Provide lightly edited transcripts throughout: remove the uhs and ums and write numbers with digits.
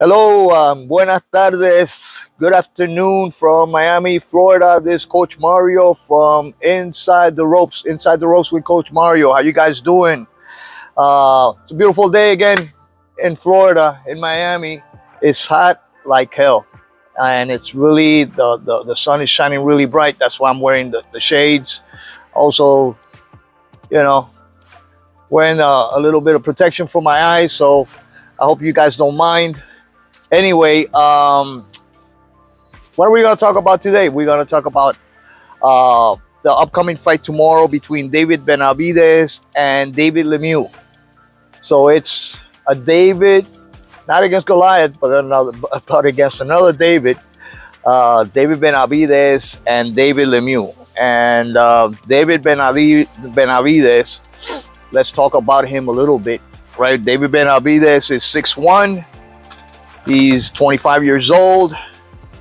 Hello, buenas tardes. Good afternoon from Miami, Florida. This is Coach Mario from Inside the Ropes. Inside the Ropes with Coach Mario. How you guys doing? It's a beautiful day again in Florida, in Miami. It's hot like hell, and it's really the sun is shining really bright. That's why I'm wearing the shades. Also, you know, wearing a little bit of protection for my eyes. So I hope you guys don't mind. Anyway, what are we going to talk about today? We're going to talk about the upcoming fight tomorrow between David Benavidez and David Lemieux. So it's a David, not against Goliath, but against another David, David Benavidez and David Lemieux. And David Benavidez, let's talk about him a little bit, right? David Benavidez is 6'1". He's 25 years old,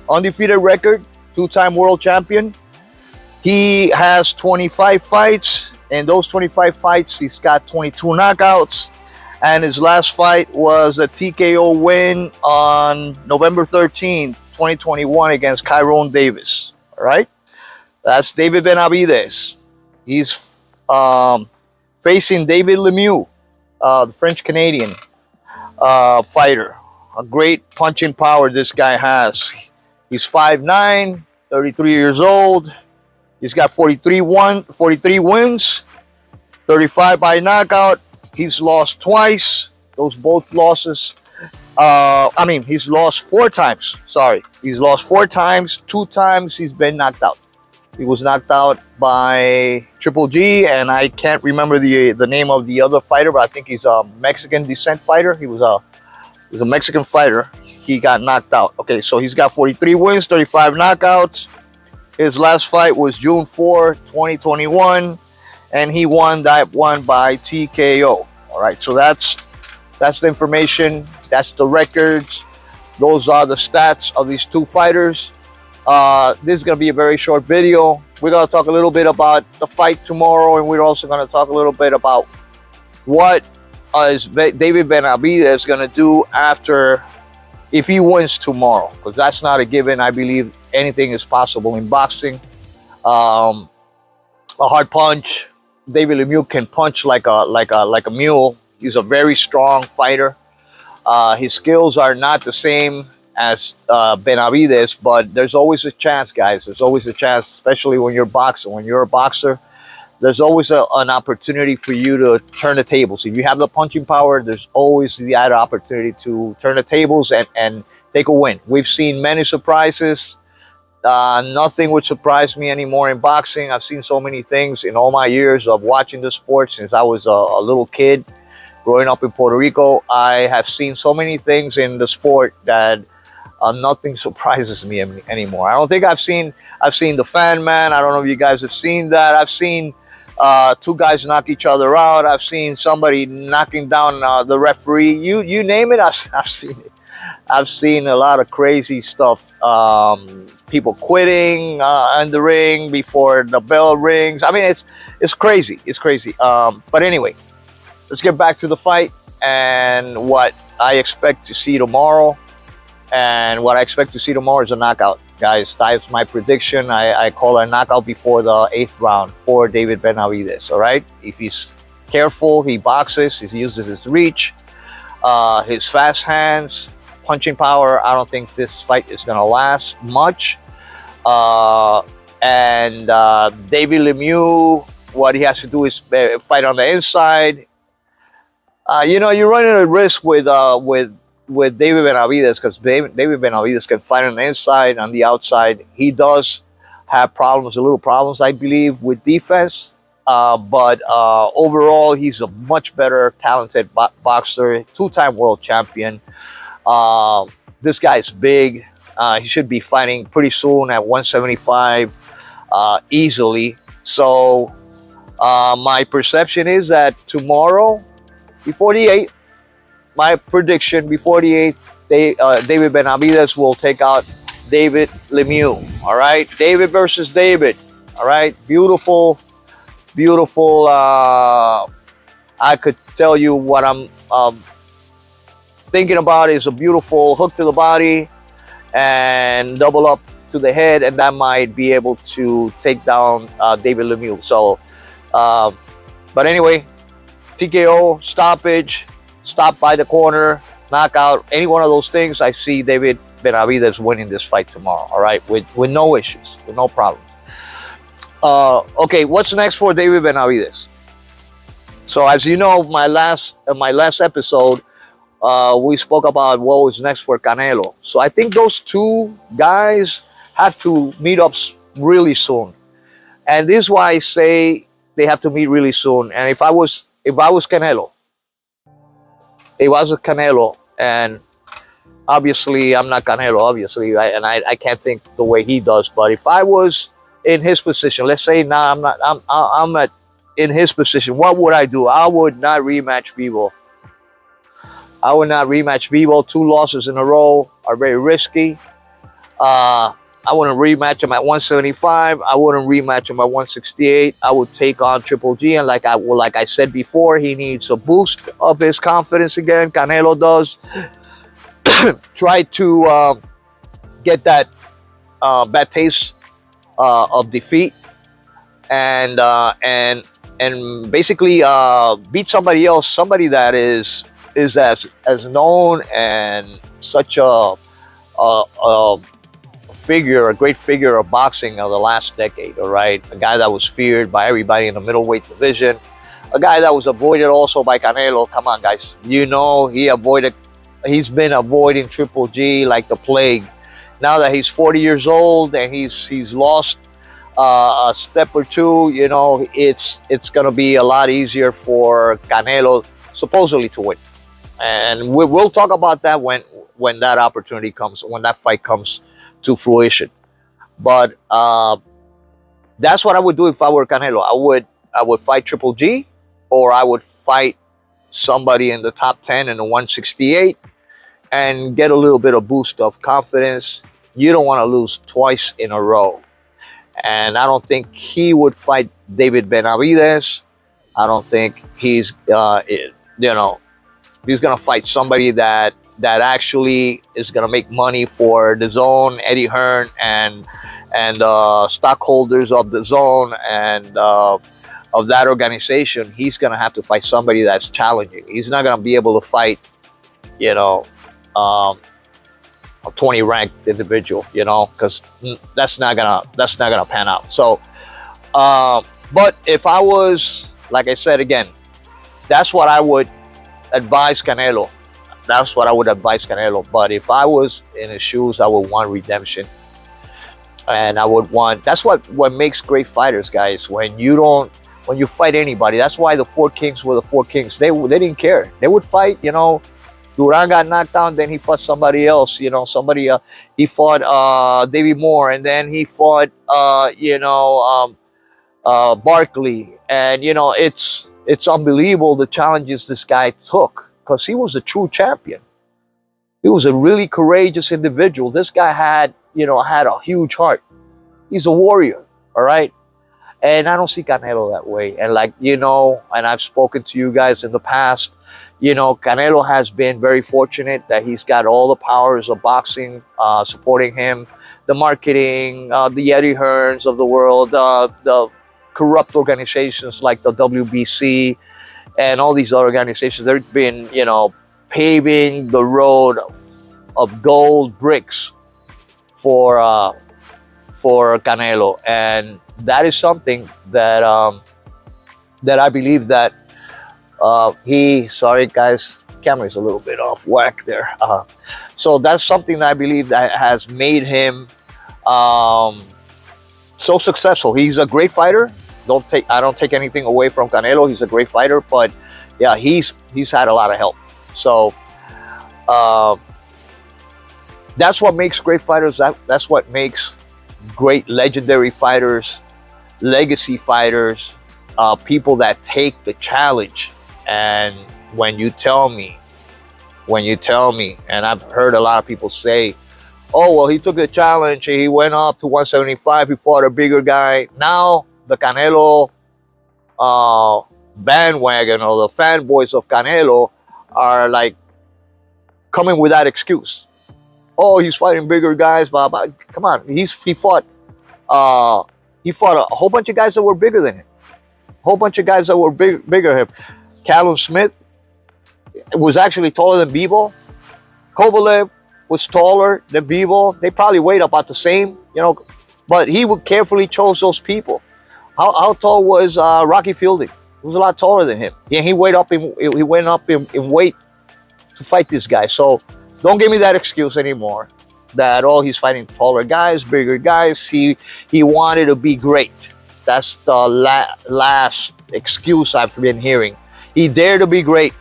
undefeated record, two-time world champion. He has 25 fights. In those 25 fights, he's got 22 knockouts. And his last fight was a TKO win on November 13, 2021 against Kyron Davis. All right? That's David Benavidez. He's facing David Lemieux, the French-Canadian fighter. A great punching power this guy has. He's 5'9", 33 years old. He's got 43 wins, 35 by knockout. He's lost twice. Those both losses. He's lost 4 times. Sorry. He's lost 4 times. 2 times he's been knocked out. He was knocked out by Triple G, and I can't remember the name of the other fighter, but I think he's a Mexican descent fighter. He's a Mexican fighter. He got knocked out. Okay, so he's got 43 wins, 35 knockouts. His last fight was June 4, 2021, and he won that one by TKO. All right, so that's the information. That's the records. Those are the stats of these two fighters. This is going to be a very short video. We're going to talk a little bit about the fight tomorrow, and we're also going to talk a little bit about what is David Benavidez going to do if he wins tomorrow, because that's not a given. I believe anything is possible in boxing. A hard punch. David Lemieux can punch like a mule. He's a very strong fighter. His skills are not the same as Benavidez, but there's always a chance, guys. There's always a chance, especially when you're boxing. When you're a boxer, there's always an opportunity for you to turn the tables. If you have the punching power, there's always the other opportunity to turn the tables and take a win. We've seen many surprises. Nothing would surprise me anymore in boxing. I've seen so many things in all my years of watching the sport since I was a little kid. Growing up in Puerto Rico, I have seen so many things in the sport that nothing surprises me anymore. I don't think I've seen the fan man. I don't know if you guys have seen that. I've seen 2 guys knock each other out. I've seen somebody knocking down the referee. You name it, I've seen it. I've seen a lot of crazy stuff. People quitting in the ring before the bell rings. I mean, it's crazy. It's crazy. But anyway, let's get back to the fight and what I expect to see tomorrow. And what I expect to see tomorrow is a knockout, guys. That's my prediction. I call a knockout before the 8th round for David Benavidez. All right. If he's careful, he boxes. He uses his reach, his fast hands, punching power. I don't think this fight is gonna last much. And David Lemieux, what he has to do is fight on the inside. You're running a risk with David Benavidez, because David Benavidez can fight on the inside, on the outside. He does have little problems, I believe, with defense. But overall, he's a much better, talented boxer, 2-time world champion. This guy's big. He should be fighting pretty soon at 175 easily. So my perception is that tomorrow, before the 8th, my prediction before the 8th, David Benavidez will take out David Lemieux. All right, David versus David. All right, beautiful. I could tell you what I'm thinking about is a beautiful hook to the body and double up to the head, and that might be able to take down David Lemieux. So, but anyway, TKO, stoppage, stop by the corner, knockout, any one of those things, I see David Benavidez winning this fight tomorrow, all right, with no issues, with no problems. Okay, what's next for David Benavidez? So as you know, my last episode, we spoke about what was next for Canelo. So I think those two guys have to meet up really soon, and this is why I say they have to meet really soon. And if I was Canelo, and obviously I'm not Canelo, obviously, right? And I can't think the way he does. But if I was in his position, let's say now I'm in his position, what would I do? I would not rematch Bivol. I would not rematch Bivol. 2 losses in a row are very risky. I wouldn't rematch him at 175. I wouldn't rematch him at 168. I would take on Triple G, and like I said before, he needs a boost of his confidence again. Canelo does. Try to get that bad taste of defeat, and basically beat somebody else, somebody that is as known and such a great figure of boxing of the last decade, all right? A guy that was feared by everybody in the middleweight division, a guy that was avoided also by Canelo. Come on, guys. You know, he's been avoiding Triple G like the plague. Now that he's 40 years old and he's lost a step or two, you know, it's going to be a lot easier for Canelo supposedly to win. And we'll talk about that when that opportunity comes, when that fight comes to fruition. But that's what I would do if I were Canelo. I would fight Triple G, or I would fight somebody in the top 10 in the 168 and get a little bit of boost of confidence. You don't want to lose twice in a row. And I don't think he would fight David Benavidez. I don't think he's he's going to fight somebody that actually is going to make money for the Zone, Eddie Hearn, and stockholders of the Zone and of that organization. He's going to have to fight somebody that's challenging. He's not going to be able to fight, a 20 ranked individual, because that's not gonna pan out. So, but if I was, like I said again, that's what I would advise Canelo. That's what I would advise Canelo. But if I was in his shoes, I would want redemption, and I would want. That's what makes great fighters, guys. When you fight anybody, that's why the 4 Kings were the 4 Kings. They didn't care. They would fight. Duran got knocked down, then he fought somebody else. He fought Davey Moore, and then he fought Barkley, and it's unbelievable the challenges this guy took, because he was a true champion. He was a really courageous individual. This guy had a huge heart. He's a warrior, all right? And I don't see Canelo that way. And and I've spoken to you guys in the past, Canelo has been very fortunate that he's got all the powers of boxing supporting him, the marketing, the Eddie Hearns of the world, the corrupt organizations like the WBC and all these other organizations. They've been, paving the road of gold bricks for Canelo, and that is something that I believe that sorry guys, camera's a little bit off whack there. So that's something that I believe that has made him so successful. He's a great fighter. I don't take anything away from Canelo. He's a great fighter, but yeah, he's had a lot of help. So that's what makes great fighters. That's what makes great legendary fighters, legacy fighters, people that take the challenge. And when you tell me, and I've heard a lot of people say, oh, well, he took the challenge, he went up to 175, he fought a bigger guy. Now the Canelo bandwagon, or the fanboys of Canelo, are like coming with that excuse. Oh, he's fighting bigger guys, blah blah. Come on, he fought a whole bunch of guys that were bigger than him. A whole bunch of guys that were bigger than him. Callum Smith was actually taller than Bivol. Kovalev was taller than Bivol. They probably weighed about the same, you know, but he would carefully chose those people. How tall was Rocky Fielding? He was a lot taller than him. Yeah, he went up in weight to fight this guy. So don't give me that excuse anymore. That he's fighting taller guys, bigger guys. He wanted to be great. That's the last excuse I've been hearing. He dared to be great.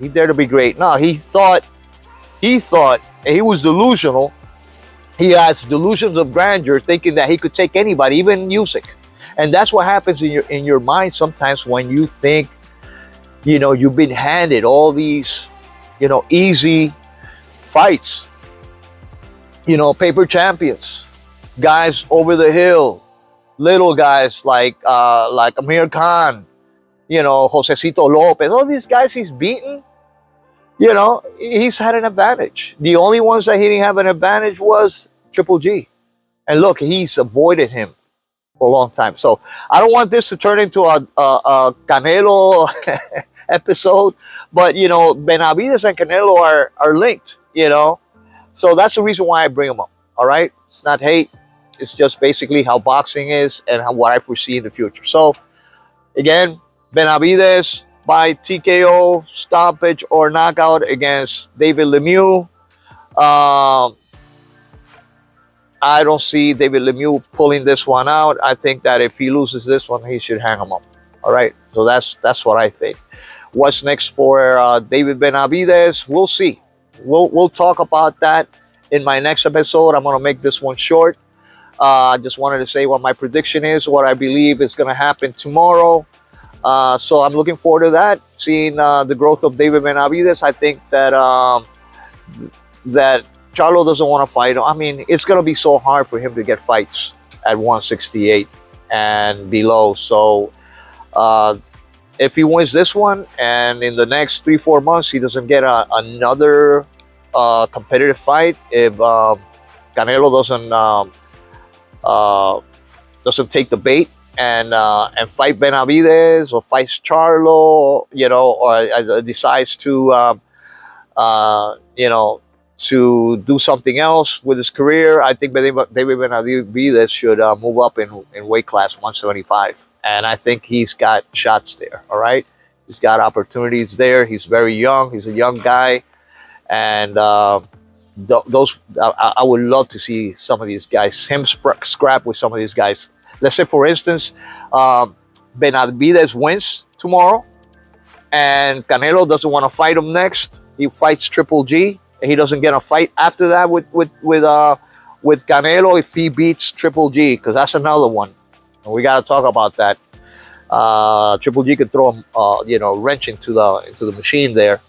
He dared to be great. No, he thought, and he was delusional. He has delusions of grandeur, thinking that he could take anybody, even Usyk. And that's what happens in your mind sometimes when you think, you know, you've been handed all these, you know, easy fights. You know, paper champions, guys over the hill, little guys like Amir Khan, you know, Josecito Lopez, all these guys he's beaten. You know, he's had an advantage. The only ones that he didn't have an advantage was Triple G. And look, he's avoided him for a long time. So I don't want this to turn into a Canelo episode, but, you know, Benavidez and Canelo are linked, you know. So that's the reason why I bring them up, all right? It's not hate. It's just basically how boxing is and what I foresee in the future. So, again, Benavidez by TKO, stoppage, or knockout against David Lemieux. I don't see David Lemieux pulling this one out. I think that if he loses this one, he should hang him up. All right? So that's what I think. What's next for David Benavidez? We'll see. We'll talk about that in my next episode. I'm going to make this one short. I just wanted to say what my prediction is, what I believe is going to happen tomorrow. So I'm looking forward to that, seeing the growth of David Benavidez. I think that that Charlo doesn't want to fight. I mean, it's going to be so hard for him to get fights at 168 and below. So if he wins this one and in the next 3-4 months he doesn't get another competitive fight, if Canelo doesn't take the bait and fight Benavidez or fights Charlo, you know, or decides to you know, to do something else with his career, I think David Benavidez should move up in weight class 175. And I think he's got shots there, all right? He's got opportunities there. He's very young. He's a young guy. And I would love to see some of these guys, him scrap with some of these guys. Let's say, for instance, Benavidez wins tomorrow and Canelo doesn't want to fight him next. He fights Triple G. And he doesn't get a fight after that with Canelo if he beats Triple G, because that's another one. We got to talk about that. Triple G could throw you know, wrench into the machine there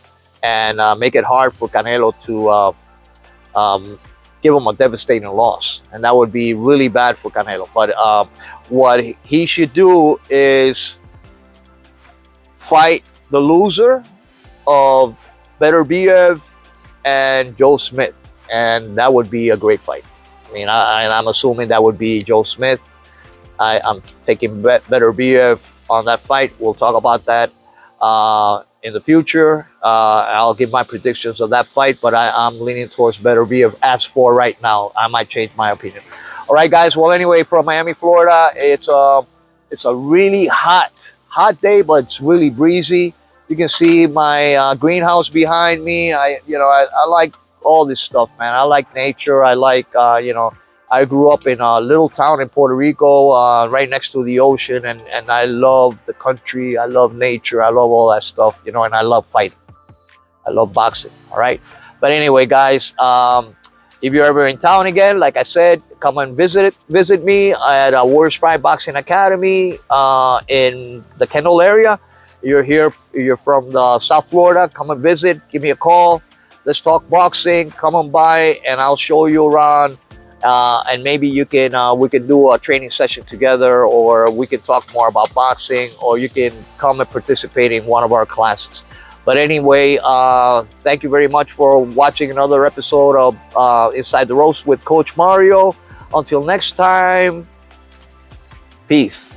and make it hard for Canelo to give him a devastating loss, and that would be really bad for Canelo. But what he should do is fight the loser of Beterbiev and Joe Smith, and that would be a great fight. I mean, I'm assuming that would be Joe Smith. I'm taking Beterbiev on that fight. We'll talk about that in the future. I'll give my predictions of that fight, but I'm leaning towards Beterbiev as for right now. I might change my opinion. All right, guys. Well, anyway, from Miami, Florida, it's a really hot day, but it's really breezy. You can see my greenhouse behind me. I like all this stuff, man. I like nature. I like you know, I grew up in a little town in Puerto Rico, right next to the ocean, and I love the country. I love nature. I love all that stuff, you know, and I love fighting. I love boxing, all right? But anyway, guys, if you're ever in town again, like I said, come and visit me at Warriors Pride Boxing Academy in the Kendall area. You're from the South Florida, come and visit, give me a call. Let's talk boxing. Come on by, and I'll show you around. And maybe we can do a training session together, or we can talk more about boxing, or you can come and participate in one of our classes. But anyway, thank you very much for watching another episode of Inside the Ropes with Coach Mario. Until next time, peace.